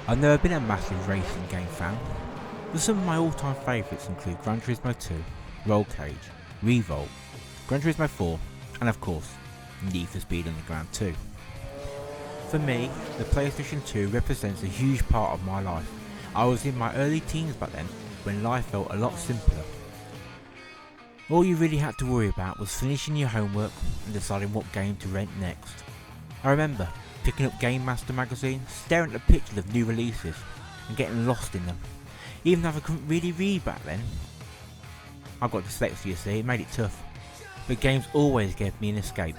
I've never been a massive racing game fan, but some of my all-time favourites include Gran Turismo 2, Roll Cage, Revolt, Gran Turismo 4, and of course, Need for Speed Underground 2. For me, the PlayStation 2 represents a huge part of my life. I was in my early teens back then, when life felt a lot simpler. All you really had to worry about was finishing your homework and deciding what game to rent next. I remember picking up Game Master magazine, staring at the pictures of new releases and getting lost in them, even though I couldn't really read back then. I got dyslexia, you see, it made it tough, but games always gave me an escape.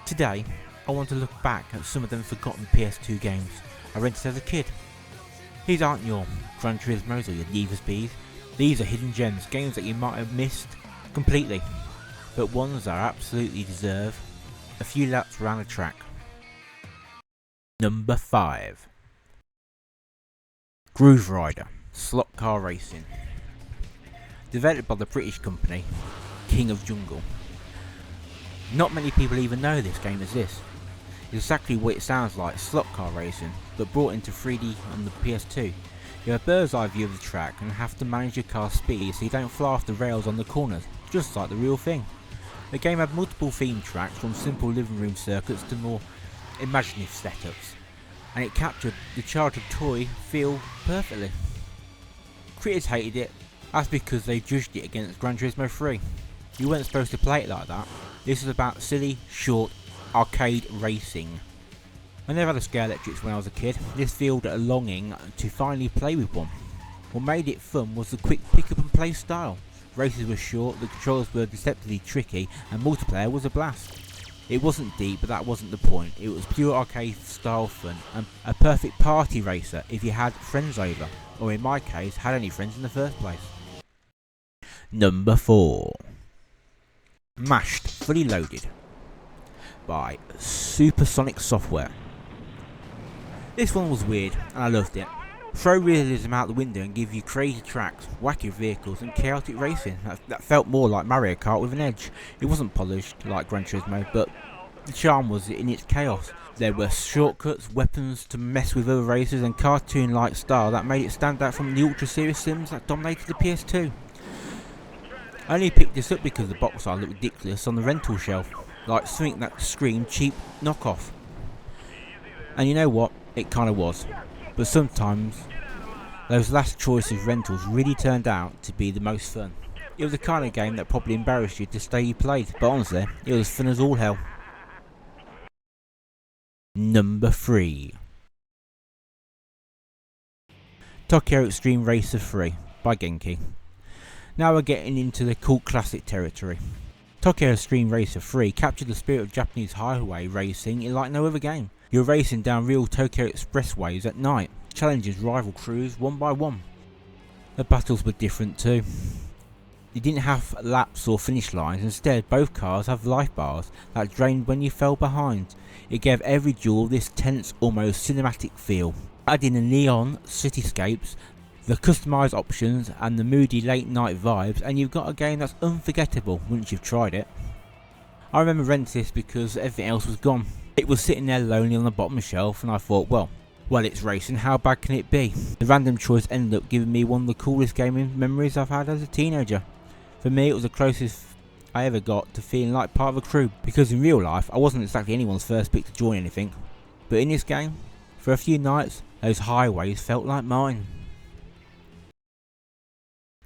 Today, I want to look back at some of them forgotten PS2 games I rented as a kid. These aren't your Gran Turismos or your Need for Speeds. These are hidden gems, games that you might have missed completely, but ones that absolutely deserve a few laps around the track. Number 5. Groove Rider Slot Car Racing. Developed by the British company King of Jungle. Not many people even know this game exists. It's exactly what it sounds like, slot car racing, but brought into 3D on the PS2. You have a bird's eye view of the track and have to manage your car's speed so you don't fly off the rails on the corners, just like the real thing. The game had multiple theme tracks, from simple living room circuits to more imaginative setups, and it captured the childhood toy feel perfectly. Critics hated it, that's because they judged it against Gran Turismo 3. You weren't supposed to play it like that. This is about silly, short, arcade racing. I never had a scale electrics when I was a kid. This fueled a longing to finally play with one. What made it fun was the quick pick up and play style. Races were short, the controls were deceptively tricky, and multiplayer was a blast. It wasn't deep, but that wasn't the point. It was pure arcade style fun, and a perfect party racer if you had friends over, or in my case, had any friends in the first place. Number 4. Mashed Fully Loaded by Supersonic Software. This one was weird and I loved it. Throw realism out the window and give you crazy tracks, wacky vehicles and chaotic racing that felt more like Mario Kart with an edge. It wasn't polished like Gran Turismo, but the charm was in its chaos. There were shortcuts, weapons to mess with other racers, and cartoon-like style that made it stand out from the ultra serious sims that dominated the PS2. I only picked this up because the box art looked ridiculous on the rental shelf, like something that screamed cheap knockoff. And you know what? It kinda was. But sometimes those last choice of rentals really turned out to be the most fun. It was the kind of game that probably embarrassed you to stay you played, but honestly, it was fun as all hell. Number 3. Tokyo Extreme Racer 3 by Genki. Now we're getting into the cult classic territory. Tokyo Extreme Racer 3 captured the spirit of Japanese highway racing like no other game. You're racing down real Tokyo expressways at night, challenges rival crews one by one. The battles were different too. You didn't have laps or finish lines, instead both cars have life bars that drained when you fell behind. It gave every duel this tense, almost cinematic feel. Add in the neon cityscapes, the customised options and the moody late night vibes, and you've got a game that's unforgettable once you've tried it. I remember renting this because everything else was gone. It was sitting there lonely on the bottom shelf, and I thought, well it's racing, how bad can it be? The random choice ended up giving me one of the coolest gaming memories I've had as a teenager. For me, it was the closest I ever got to feeling like part of a crew, because in real life I wasn't exactly anyone's first pick to join anything, but in this game, for a few nights, those highways felt like mine.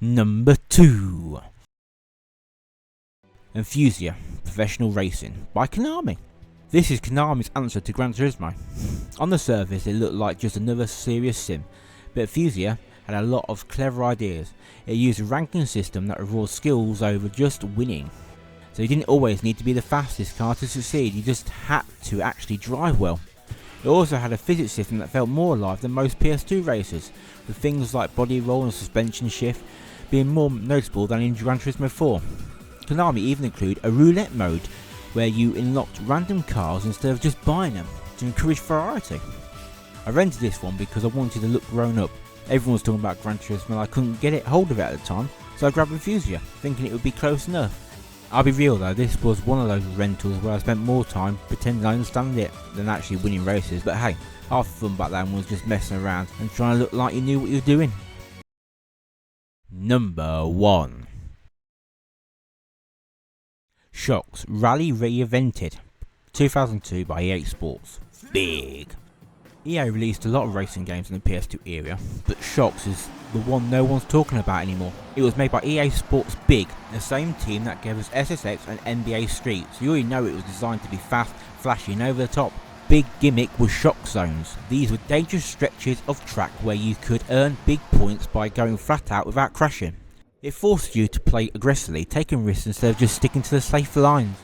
Number 2. Enthusia Professional Racing by Konami. This is Konami's answer to Gran Turismo. On the surface it looked like just another serious sim, but Enthusia had a lot of clever ideas. It used a ranking system that rewards skills over just winning. So you didn't always need to be the fastest car to succeed, you just had to actually drive well. It also had a physics system that felt more alive than most PS2 races, with things like body roll and suspension shift being more noticeable than in Gran Turismo 4. Konami even included a roulette mode where you unlocked random cars instead of just buying them, to encourage variety. I rented this one because I wanted to look grown up. Everyone was talking about Gran Turismo and I couldn't get hold of it at the time, so I grabbed Enthusia, thinking it would be close enough. I'll be real though, this was one of those rentals where I spent more time pretending I understand it than actually winning races, but hey, half the fun back then was just messing around and trying to look like you knew what you were doing. Number 1. Shocks Rally Reinvented, 2002 by EA Sports. Big. EA released a lot of racing games in the PS2 era, but Shocks is the one no one's talking about anymore. It was made by EA Sports Big, the same team that gave us SSX and NBA Street, so you already know it was designed to be fast, flashy and over the top. Big gimmick was shock zones. These were dangerous stretches of track where you could earn big points by going flat out without crashing. It forced you to play aggressively, taking risks instead of just sticking to the safer lines.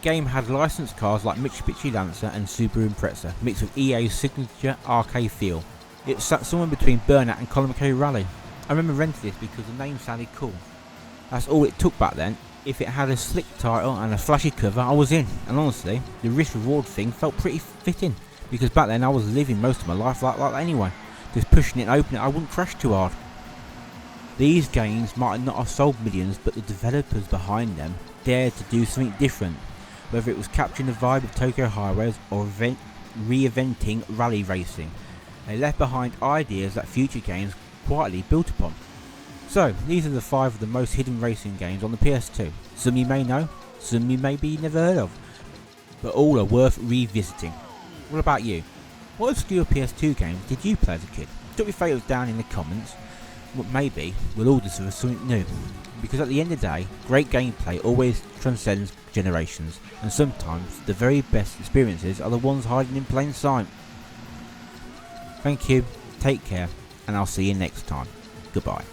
The game had licensed cars like Mitsubishi Lancer and Subaru Impreza, mixed with EA's signature arcade feel. It sat somewhere between Burnout and Colin McRae Rally. I remember renting this because the name sounded cool. That's all it took back then. If it had a slick title and a flashy cover, I was in. And honestly, the risk reward thing felt pretty fitting, because back then I was living most of my life like that anyway. Just pushing it and opening it, I wouldn't crash too hard. These games might not have sold millions, but the developers behind them dared to do something different. Whether it was capturing the vibe of Tokyo highways or reinventing rally racing, they left behind ideas that future games quietly built upon. So, these are the 5 of the most hidden racing games on the PS2. Some you may know, some you maybe never heard of, but all are worth revisiting. What about you? What obscure PS2 games did you play as a kid? Drop your favourites down in the comments. But maybe we'll all discover something new, because at the end of the day, great gameplay always transcends generations, and sometimes the very best experiences are the ones hiding in plain sight. Thank you, take care, and I'll see you next time. Goodbye.